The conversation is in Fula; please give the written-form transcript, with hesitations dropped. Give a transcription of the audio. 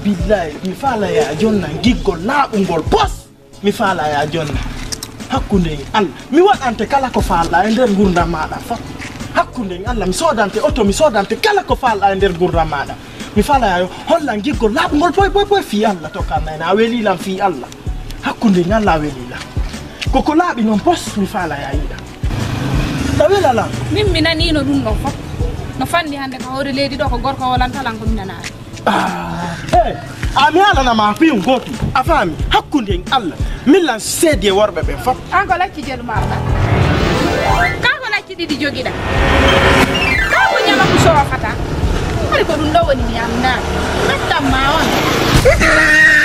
billahi mi fala ya jonna giggol laabungol pos mi fala ya jonna hakkunde Allah mi wadante kala ko fala e nder gurda maada fa hakkunde Allah mi sodante auto mi sodante kala ko fala e nder gurda maada mi fala ya hollan giggol laabungol poy fi Allah to kanna na weli lam fi Allah hakkunde Allah weli la koko laabi non pos mi fala ya yida tawela la min mi nani no dum no fop no fandi hande ko hore leedi do ko gorko walantalan ko minana ami ala na ma fi ngotu afami hakkunde Allah millan seede worbe be fop an ko lacci jelu marda ka ko lacci didi jogida ka ko nyama ko so fata ari ko dum do woni mi amna metta ma on